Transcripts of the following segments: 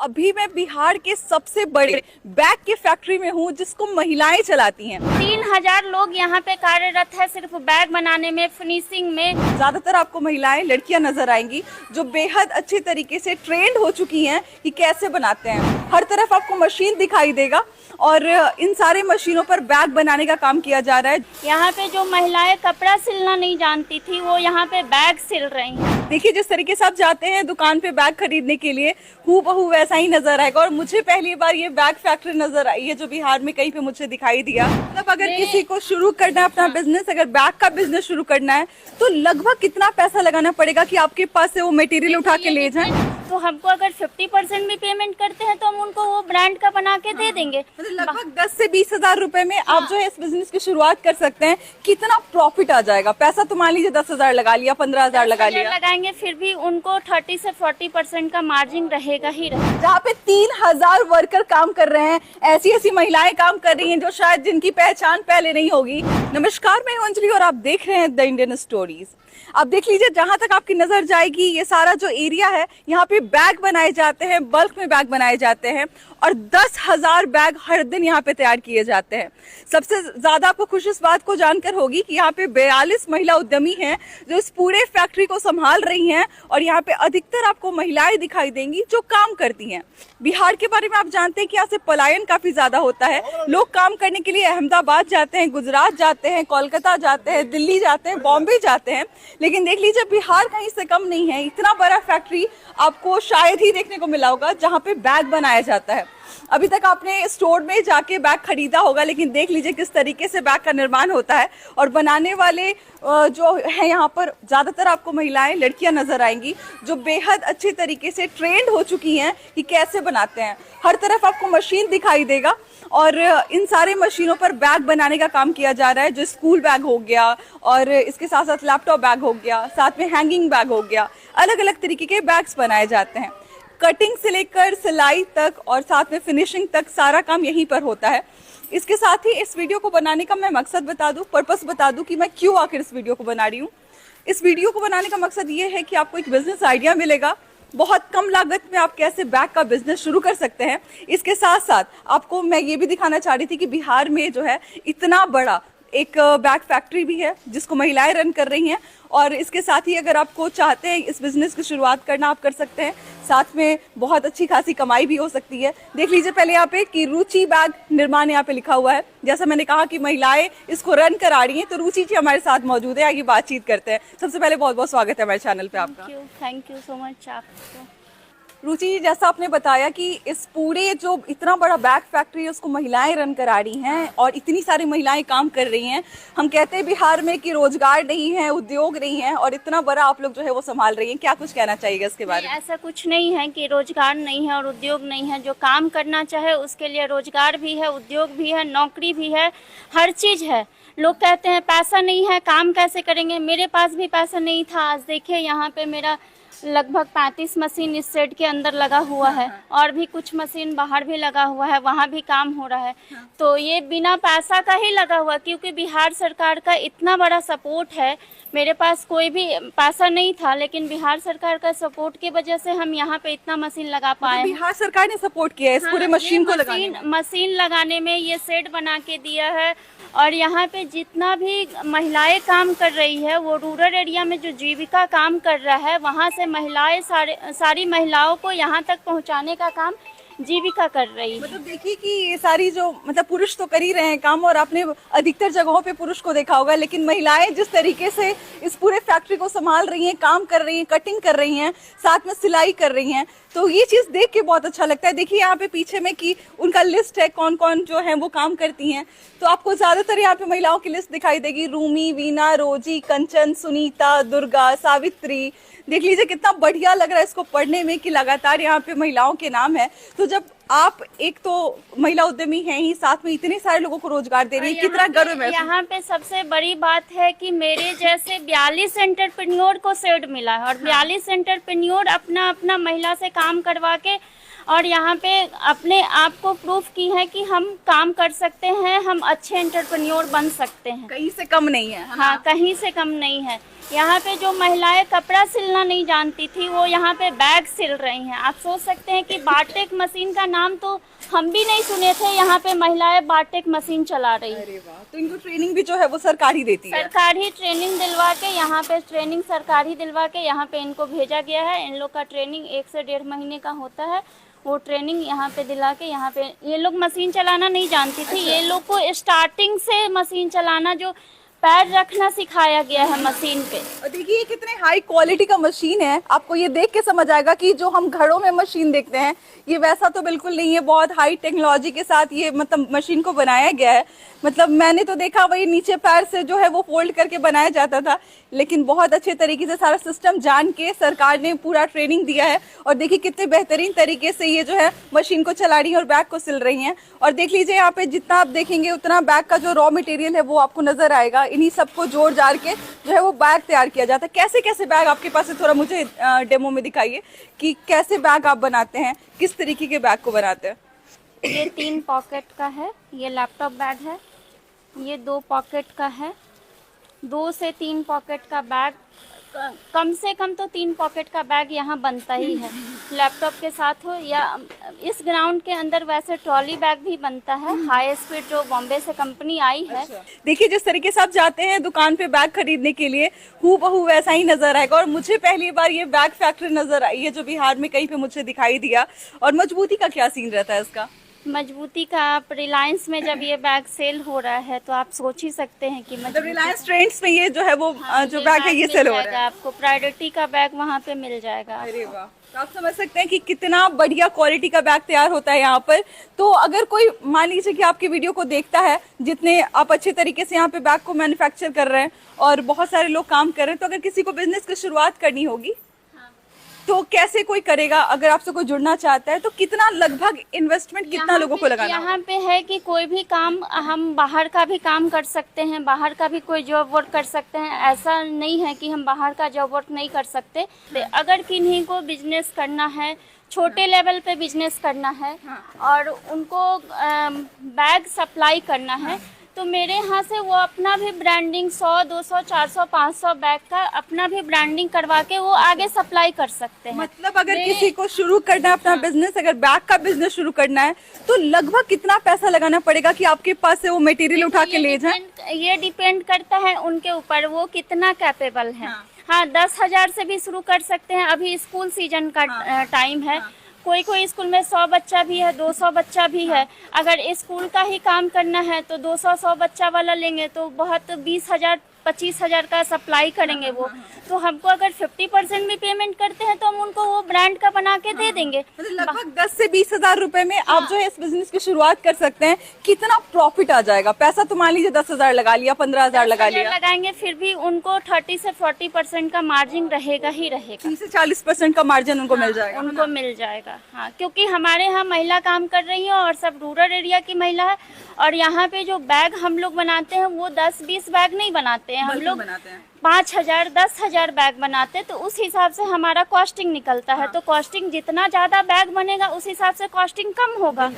अभी मैं बिहार के सबसे बड़े बैग की फैक्ट्री में हूँ जिसको महिलाएं चलाती हैं। 3000 लोग यहाँ पे कार्यरत है सिर्फ बैग बनाने में, फिनिशिंग में। ज्यादातर आपको महिलाएं, लड़कियां नजर आएंगी जो बेहद अच्छे तरीके से ट्रेंड हो चुकी हैं कि कैसे बनाते हैं। हर तरफ आपको मशीन दिखाई देगा और इन सारे मशीनों पर बैग बनाने का काम किया जा रहा है। यहाँ पे जो महिलाएं कपड़ा सिलना नहीं जानती थी वो यहाँ पे बैग सिल रही हैं। देखिए, जिस तरीके से आप जाते हैं दुकान पे बैग खरीदने के लिए, हूबहू वैसा ही नजर आएगा। और मुझे पहली बार ये बैग फैक्ट्री नजर आई है जो बिहार में कहीं पे मुझे दिखाई दिया। मतलब अगर किसी को शुरू करना है अपना बिजनेस, अगर बैग का बिजनेस शुरू करना है तो लगभग कितना पैसा लगाना पड़ेगा कि आपके पास से वो मटेरियल उठा के ले जाएं? तो हमको अगर 50% भी पेमेंट करते हैं तो हम उनको वो ब्रांड का बना के दे देंगे। मतलब लगभग 10 से 20 हजार रुपए में आप जो है इस बिजनेस की शुरुआत कर सकते हैं। कितना प्रॉफिट आ जाएगा? पैसा तो मान लीजिए 10,000 लगा लिया, 15,000 लगा लिया, लगाएंगे फिर भी उनको 30 से 40% का मार्जिन रहेगा ही रहेगा। जहाँ पे 3000 वर्कर काम कर रहे हैं, ऐसी ऐसी महिलाएं काम कर रही हैं जो शायद जिनकी पहचान पहले नहीं होगी। नमस्कार, मैं हूं अंजलि और आप देख रहे हैं द इंडियन स्टोरीज। आप देख लीजिए, जहां तक आपकी नजर जाएगी ये सारा जो एरिया है, यहाँ पे बैग बनाए जाते हैं, बल्क में बैग बनाए जाते हैं और 10,000 बैग हर दिन यहाँ पे तैयार किए जाते हैं। सबसे ज्यादा आपको खुशी इस बात को जानकर होगी कि यहाँ पे 42 महिला उद्यमी हैं जो इस पूरे फैक्ट्री को संभाल रही हैं और यहाँ पे अधिकतर आपको महिलाएं दिखाई देंगी जो काम करती हैं। बिहार के बारे में आप जानते हैं कि यहाँ से पलायन काफी ज्यादा होता है। लोग काम करने के लिए अहमदाबाद जाते हैं, गुजरात जाते हैं, कोलकाता जाते हैं, दिल्ली जाते हैं, बॉम्बे जाते हैं। लेकिन देख लीजिए, बिहार कहीं से कम नहीं है। इतना बड़ा फैक्ट्री आपको शायद ही देखने को मिला होगा जहाँ पे बैग बनाया जाता है। अभी तक आपने स्टोर में जाके बैग खरीदा होगा, लेकिन देख लीजिए किस तरीके से बैग का निर्माण होता है। और बनाने वाले जो है यहाँ पर ज्यादातर आपको महिलाएं, लड़कियां नजर आएंगी जो बेहद अच्छे तरीके से ट्रेंड हो चुकी हैं कि कैसे बनाते हैं। हर तरफ आपको मशीन दिखाई देगा और इन सारे मशीनों पर बैग बनाने का काम किया जा रहा है। जो स्कूल बैग हो गया और इसके साथ साथ लैपटॉप बैग हो गया, साथ में हैंगिंग बैग हो गया, अलग अलग तरीके के बैग्स बनाए जाते हैं। कटिंग से लेकर सिलाई तक और साथ में फिनिशिंग तक सारा काम यहीं पर होता है। इसके साथ ही इस वीडियो को बनाने का मैं मकसद बता दूं, पर्पस बता दूं कि मैं क्यों आखिर इस वीडियो को बना रही हूँ। इस वीडियो को बनाने का मकसद ये है कि आपको एक बिजनेस आइडिया मिलेगा, बहुत कम लागत में आप कैसे बैग का बिजनेस शुरू कर सकते हैं। इसके साथ साथ आपको मैं ये भी दिखाना चाह रही थी कि बिहार में जो है इतना बड़ा एक बैग फैक्ट्री भी है जिसको महिलाएं रन कर रही हैं। और इसके साथ ही अगर आपको चाहते हैं इस बिजनेस की शुरुआत करना, आप कर सकते हैं। साथ में बहुत अच्छी खासी कमाई भी हो सकती है। देख लीजिए पहले यहाँ पे कि रुचि बैग निर्माण यहाँ पे लिखा हुआ है। जैसा मैंने कहा कि महिलाएं इसको रन करा रही हैं, तो रुचि जी हमारे साथ मौजूद है, आगे बातचीत करते हैं। सबसे पहले बहुत बहुत स्वागत है हमारे चैनल पे आपका। थैंक यू सो मच आपको। रुचि जी, जैसा आपने बताया कि इस पूरे जो इतना बड़ा बैग फैक्ट्री है उसको महिलाएं रन करा रही हैं और इतनी सारी महिलाएं काम कर रही हैं। हम कहते हैं बिहार में कि रोजगार नहीं है, उद्योग नहीं है, और इतना बड़ा आप लोग जो है वो संभाल रही हैं। क्या कुछ कहना चाहिए इसके बारे में? ऐसा कुछ नहीं है कि रोजगार नहीं है और उद्योग नहीं है। जो काम करना चाहे उसके लिए रोजगार भी है, उद्योग भी है, नौकरी भी है, हर चीज़ है। लोग कहते हैं पैसा नहीं है, काम कैसे करेंगे। मेरे पास भी पैसा नहीं था। आज देखिए यहाँ पे मेरा लगभग 35 मशीन इस सेट के अंदर लगा हुआ है और भी कुछ मशीन बाहर भी लगा हुआ है, वहाँ भी काम हो रहा है। तो ये बिना पैसा का ही लगा हुआ, क्योंकि बिहार सरकार का इतना बड़ा सपोर्ट है। मेरे पास कोई भी पैसा नहीं था, लेकिन बिहार सरकार का सपोर्ट की वजह से हम यहाँ पे इतना मशीन लगा पाए। बिहार सरकार ने सपोर्ट किया है इस पूरे मशीन को लगाने में? मशीन लगाने में ये सेट बना के दिया है। और यहाँ पे जितना भी महिलाएं काम कर रही है, वो रूरल एरिया में जो जीविका काम कर रहा है, वहाँ से महिलाएं सारी महिलाओं को यहाँ तक पहुँचाने का काम जीविका कर रही है। मतलब देखिए कि ये सारी जो मतलब पुरुष तो कर ही रहे हैं काम, और आपने अधिकतर जगहों पे पुरुष को देखा होगा, लेकिन महिलाएं जिस तरीके से इस पूरे फैक्ट्री को संभाल रही हैं, काम कर रही हैं, कटिंग कर रही हैं, साथ में सिलाई कर रही हैं, तो ये चीज देख के बहुत अच्छा लगता है। देखिए यहाँ पे पीछे में कि उनका लिस्ट है, कौन कौन जो है वो काम करती हैं। तो आपको ज्यादातर यहाँ पे महिलाओं की लिस्ट दिखाई देगी, रूमी, वीना, रोजी, कंचन, सुनीता, दुर्गा, सावित्री। देख लीजिए कितना बढ़िया लग रहा है इसको पढ़ने में कि लगातार यहाँ पे महिलाओं के नाम है। तो जब आप एक तो महिला उद्यमी हैं ही, साथ में इतने सारे लोगों को रोजगार दे रही है, कितना गर्व है। यहाँ पे सबसे बड़ी बात है कि मेरे जैसे 42 एंटरप्रेन्योर को शेड मिला है और 42 एंटरप्रेन्योर अपना अपना महिला से काम करवा के और यहाँ पे अपने आप को प्रूफ की है कि हम काम कर सकते हैं, हम अच्छे एंटरप्रेन्योर बन सकते हैं। कहीं से कम नहीं है। हाँ, कहीं से कम नहीं है। यहाँ पे जो महिलाएं कपड़ा सिलना नहीं जानती थी वो यहाँ पे बैग सिल रही हैं। आप सोच सकते हैं कि बारटेक मशीन का नाम तो हम भी नहीं सुने थे, यहाँ पे महिलाएं बारटेक मशीन चला रही हैं। अरे वाह, तो इनको ट्रेनिंग भी जो है वो सरकार ही देती है? सरकार ही ट्रेनिंग दिलवा के यहाँ पे सरकार ही दिलवा के यहाँ पे इनको भेजा गया है। इन लोग का ट्रेनिंग 1 से 1.5 महीने का होता है। वो ट्रेनिंग यहाँ पे दिला के यहाँ पे ये लोग मशीन चलाना नहीं जानती थी। ये लोग को स्टार्टिंग से मशीन चलाना जो पैर रखना सिखाया गया है मशीन पे। और देखिए ये कितने हाई क्वालिटी का मशीन है, आपको ये देख के समझ आएगा कि जो हम घरों में मशीन देखते हैं ये वैसा तो बिल्कुल नहीं है। बहुत हाई टेक्नोलॉजी के साथ ये मतलब मशीन को बनाया गया है। मतलब मैंने तो देखा वही नीचे पैर से जो है वो फोल्ड करके बनाया जाता था, लेकिन बहुत अच्छे तरीके से सारा सिस्टम जान के सरकार ने पूरा ट्रेनिंग दिया है। और देखिए कितने बेहतरीन तरीके से ये जो है मशीन को चला रही है और बैग को सिल रही हैं। और देख लीजिए यहाँ पे जितना आप देखेंगे उतना बैग का जो रॉ मटेरियल है वो आपको नजर आएगा। इन्हीं सबको जोड़ जाड़ के जो है वो बैग तैयार किया जाता है। कैसे कैसे बैग आपके पास है, थोड़ा मुझे डेमो में दिखाइए कि कैसे बैग आप बनाते हैं, किस तरीके के बैग को बनाते हैं। ये 3 पॉकेट का है, ये लैपटॉप बैग है। ये 2 पॉकेट का है। 2 से 3 पॉकेट का बैग, कम से कम तो 3 पॉकेट का बैग यहाँ बनता ही है, लैपटॉप के साथ हो या इस ग्राउंड के अंदर। वैसे ट्रॉली बैग भी बनता है, हाई स्पीड जो बॉम्बे से कंपनी आई है। देखिए जिस तरीके से आप जाते हैं दुकान पे बैग खरीदने के लिए हूबहू वैसा ही नजर आएगा। और मुझे पहली बार ये बैग फैक्ट्री नजर आई है जो बिहार में कहीं पे मुझे दिखाई दिया। और मजबूती का क्या सीन रहता है इसका? मजबूती का आप रिलायंस में जब ये बैग सेल हो रहा है तो आप सोच ही सकते हैं कि मतलब रिलायंस ट्रेंड्स में ये जो है वो जो बैग है ये मिल सेल हो रहा जाएगा, है। आपको प्रायोरिटी का बैग वहाँ पे मिल जाएगा। अरे वाह, तो आप समझ सकते हैं कि कितना बढ़िया क्वालिटी का बैग तैयार होता है यहाँ पर। तो अगर कोई मान लीजिए कि आपकी वीडियो को देखता है, जितने आप अच्छे तरीके से यहाँ पे बैग को मैन्युफैक्चर कर रहे हैं और बहुत सारे लोग काम कर रहे हैं, तो अगर किसी को बिजनेस की शुरुआत करनी होगी तो कैसे कोई करेगा? अगर आपसे कोई जुड़ना चाहता है तो कितना लगभग इन्वेस्टमेंट कितना लोगों को लगाना यहाँ पे है कि कोई भी काम हम बाहर का भी काम कर सकते हैं, बाहर का भी कोई जॉब वर्क कर सकते हैं। ऐसा नहीं है कि हम बाहर का जॉब वर्क नहीं कर सकते। अगर किन्हीं को बिजनेस करना है, छोटे लेवल पे बिजनेस करना है और उनको बैग सप्लाई करना है तो मेरे यहाँ से वो अपना भी ब्रांडिंग 100, 200, 400, 500 बैग का अपना भी ब्रांडिंग करवा के वो आगे सप्लाई कर सकते हैं। मतलब अगर किसी को शुरू करना है अपना बिजनेस, अगर बैग का बिजनेस शुरू करना है तो लगभग कितना पैसा लगाना पड़ेगा कि आपके पास से वो मटेरियल उठा के ले जाए? ये डिपेंड करता है उनके ऊपर, वो कितना कैपेबल है। हाँ 10,000 से भी शुरू कर सकते हैं। अभी स्कूल सीजन का टाइम है, कोई कोई स्कूल में 100 बच्चा भी है, 200 बच्चा भी है। अगर स्कूल का ही काम करना है तो 200 बच्चा वाला लेंगे तो बहुत 20,000 25,000 का सप्लाई करेंगे वो। तो हमको अगर 50% भी पेमेंट करते हैं तो हम उनको वो ब्रांड का बना के दे देंगे। मतलब लगभग 10 से 20,000 रुपए में आप जो है इस बिजनेस की शुरुआत कर सकते हैं। कितना प्रॉफिट आ जाएगा? पैसा तो मान लीजिए 10,000 लगा लिया, 15,000 लगा लिया, लगाएंगे फिर भी उनको 30 से 40% का मार्जिन रहेगा ही रहेगा। 30 से 40% का मार्जिन उनको मिल जाएगा। उनको मिल जाएगा। हाँ, क्योंकि हमारे यहाँ महिला काम कर रही है और सब रूरल एरिया की महिला है। और यहाँ पे जो बैग हम लोग बनाते हैं वो 10-20 बैग नहीं बनाते हैं, हम लोग 5,000 10,000 बैग बनाते हैं। तो उस हिसाब से हमारा कॉस्टिंग निकलता है। तो कॉस्टिंग जितना ज़्यादा बैग बनेगा उस हिसाब से कॉस्टिंग कम होगा।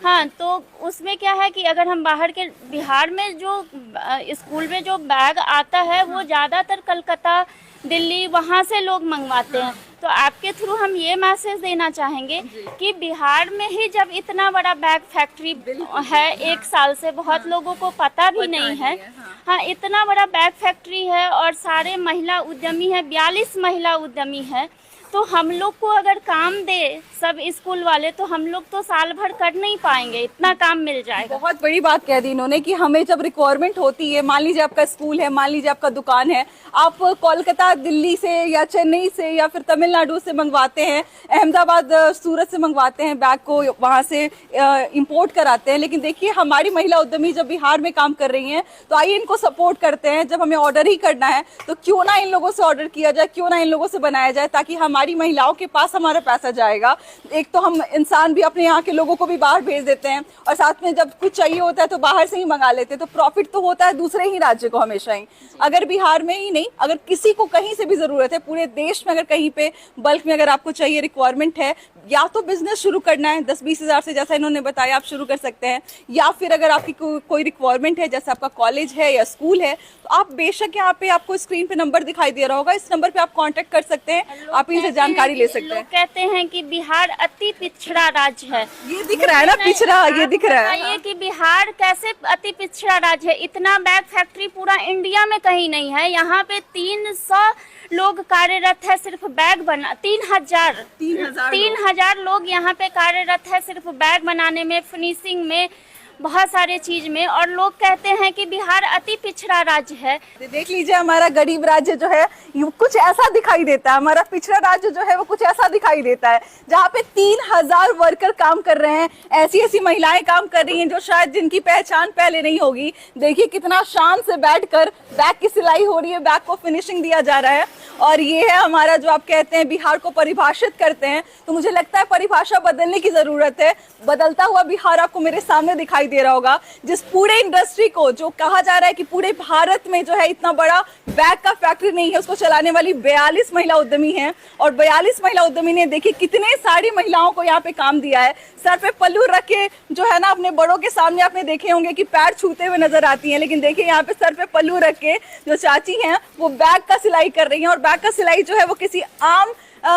हाँ, तो उसमें क्या है कि अगर हम बाहर के बिहार में जो स्कूल में जो बैग आता है वो ज़्यादातर कलकत्ता, दिल्ली वहाँ से लोग मंगवाते हैं। तो आपके थ्रू हम ये मैसेज देना चाहेंगे कि बिहार में ही जब इतना बड़ा बैग फैक्ट्री है, 1 साल से बहुत लोगों को पता भी नहीं है। हाँ, इतना बड़ा बैग फैक्ट्री है और सारे महिला उद्यमी है, 42 महिला उद्यमी है। तो हम लोग को अगर काम दे सब स्कूल वाले तो हम लोग तो साल भर कर नहीं पाएंगे, इतना काम मिल जाएगा। बहुत बड़ी बात कह दी इन्होंने कि हमें जब रिक्वायरमेंट होती है, मान लीजिए आपका स्कूल है, मान लीजिए आपका दुकान है, आप कोलकाता, दिल्ली से या चेन्नई से या फिर तमिलनाडु से मंगवाते हैं, अहमदाबाद, सूरत से मंगवाते हैं, बैग को वहां से इंपोर्ट कराते हैं। लेकिन देखिए हमारी महिला उद्यमी जब बिहार में काम कर रही हैं तो आइए इनको सपोर्ट करते हैं। जब हमें ऑर्डर ही करना है तो क्यों ना इन लोगों से ऑर्डर किया जाए, क्यों ना इन लोगों से बनाया जाए, ताकि हमारी हमारी महिलाओं के पास हमारा पैसा जाएगा। एक तो हम इंसान भी अपने यहाँ के लोगों को भी बाहर भेज देते हैं और साथ में जब कुछ चाहिए होता है तो बाहर से ही मंगा लेते हैं, तो प्रॉफिट तो होता है दूसरे ही राज्य को हमेशा ही। अगर बिहार में ही नहीं, अगर किसी को कहीं से भी जरूरत है, पूरे देश में अगर कहीं पे बल्क में अगर आपको चाहिए, रिक्वायरमेंट है, या तो बिजनेस शुरू करना है 10-20 हज़ार से, जैसा इन्होंने बताया, आप शुरू कर सकते हैं, या फिर अगर आपकी कोई रिक्वायरमेंट है, जैसे आपका कॉलेज है या स्कूल है, तो आप बेशक यहाँ पे आपको स्क्रीन पे नंबर दिखाई दे रहा होगा, इस नंबर पे आप कांटेक्ट कर सकते हैं, आप इनसे जानकारी ले सकते हैं। लोग कहते हैं कि बिहार अति पिछड़ा राज्य है। ये दिख रहा है ना पिछड़ा, ये दिख रहा है। बताइए कि बिहार कैसे अति पिछड़ा राज्य है? इतना बैग फैक्ट्री पूरा इंडिया में कहीं नहीं है। यहाँ पे 300 लोग कार्यरत है सिर्फ बैग बना, 3,000 लोग यहाँ पे कार्यरत है सिर्फ बैग बनाने में, फिनिशिंग में, बहुत सारे चीज में, और लोग कहते हैं कि बिहार अति पिछड़ा राज्य है। देख लीजिए, हमारा गरीब राज्य जो है कुछ ऐसा दिखाई देता है, हमारा पिछड़ा राज्य जो है वो कुछ ऐसा दिखाई देता है, जहाँ पे 3,000 वर्कर काम कर रहे हैं, ऐसी ऐसी महिलाएं काम कर रही हैं जो शायद जिनकी पहचान पहले नहीं होगी। देखिए कितना शान से बैठकर बैग की सिलाई हो रही है, बैग को फिनिशिंग दिया जा रहा है। और ये है हमारा, जो आप कहते हैं बिहार को परिभाषित करते हैं, तो मुझे लगता है परिभाषा बदलने की जरूरत है। बदलता हुआ बिहार आपको मेरे सामने दिखाई दे रहा होगा, जिस पूरे इंडस्ट्री को, जो कहा जा रहा है कि पूरे भारत में जो है इतना बड़ा बैग का फैक्ट्री नहीं है, उसको चलाने वाली 42 महिला उद्यमी हैं। और 42 महिला उद्यमी ने देखिए कितने सारी महिलाओं को यहाँ पे काम दिया है। सर पे पल्लू रख के जो है ना, अपने बड़ों के सामने आपने देखे होंगे कि पैर छूते हुए नजर आती हैं, लेकिन देखिए यहाँ पे सर पे पल्लू रख के जो चाची हैं वो बैग का सिलाई कर रही हैं। और बैग का सिलाई जो है वो किसी आम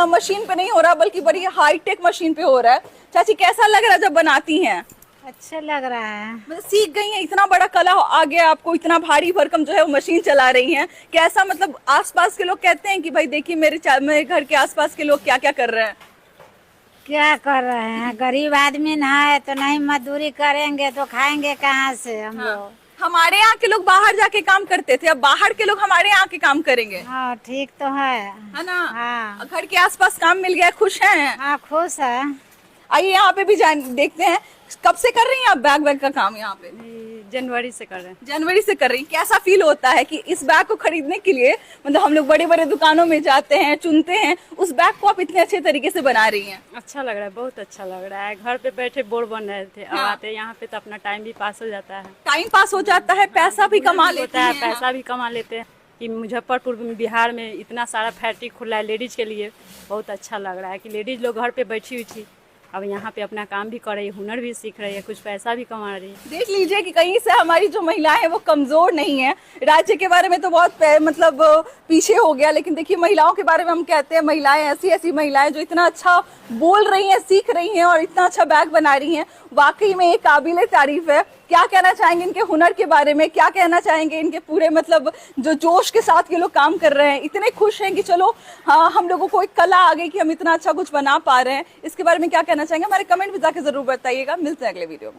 मशीन पे नहीं हो रहा, बल्कि बड़ी हाईटेक मशीन पे हो रहा है। चाची कैसा लग रहा है जब बनाती हैं? अच्छा लग रहा है। मतलब सीख गई हैं, इतना बड़ा कला आ गया आपको, इतना भारी भरकम जो है वो मशीन चला रही हैं। कैसा, मतलब आसपास के लोग कहते हैं कि भाई देखिए मेरे घर के आसपास के लोग क्या क्या कर रहे हैं? क्या कर रहे हैं, गरीब आदमी ना है तो नहीं मजदूरी करेंगे तो खाएंगे कहाँ से हम लोग। हमारे यहाँ के लोग बाहर जाके काम करते थे, अब बाहर के लोग हमारे यहाँ के काम करेंगे। हाँ ठीक तो है ना? हाँ। घर के आसपास काम मिल गया, खुश हैं? हाँ खुश है। आइए यहाँ पे भी देखते हैं, कब से कर रही हैं आप बैग का काम यहाँ पे? जनवरी से कर रहे हैं। जनवरी से कर रही हैं। कैसा फील होता है कि इस बैग को खरीदने के लिए, मतलब हम लोग बड़े बड़े दुकानों में जाते हैं, चुनते हैं, उस बैग को आप इतने अच्छे तरीके से बना रही हैं? अच्छा लग रहा है, बहुत अच्छा लग रहा है। घर पे बैठे बोर बन रहे थे, अब हाँ। आते यहाँ पे तो अपना टाइम भी पास हो जाता है, टाइम पास हो जाता है, पैसा भी कमा लेते हैं। पैसा भी कमा लेते हैं। कि मुजफ्फरपुर में, बिहार में इतना सारा फैक्ट्री खुला है लेडीज के लिए, बहुत अच्छा लग रहा है कि लेडीज लोग घर पे बैठी हुई थी, अब यहाँ पे अपना काम भी कर रही है, हुनर भी सीख रही है, कुछ पैसा भी कमा रही है। देख लीजिए कि कहीं से हमारी जो महिलाएं हैं वो कमजोर नहीं है। राज्य के बारे में तो बहुत मतलब पीछे हो गया, लेकिन देखिए महिलाओं के बारे में हम कहते हैं, महिलाएं ऐसी ऐसी महिलाएं जो इतना अच्छा बोल रही हैं, सीख रही हैं और इतना अच्छा बैग बना रही हैं, वाकई में ये काबिले तारीफ है। क्या कहना चाहेंगे इनके हुनर के बारे में, क्या कहना चाहेंगे इनके पूरे मतलब जो जोश के साथ ये लोग काम कर रहे हैं, इतने खुश हैं कि चलो हाँ हम लोगों को एक कला आ गई कि हम इतना अच्छा कुछ बना पा रहे हैं, इसके बारे में क्या कहना चाहेंगे? हमारे कमेंट में जाके जरूर बताइएगा। मिलते हैं अगले वीडियो में।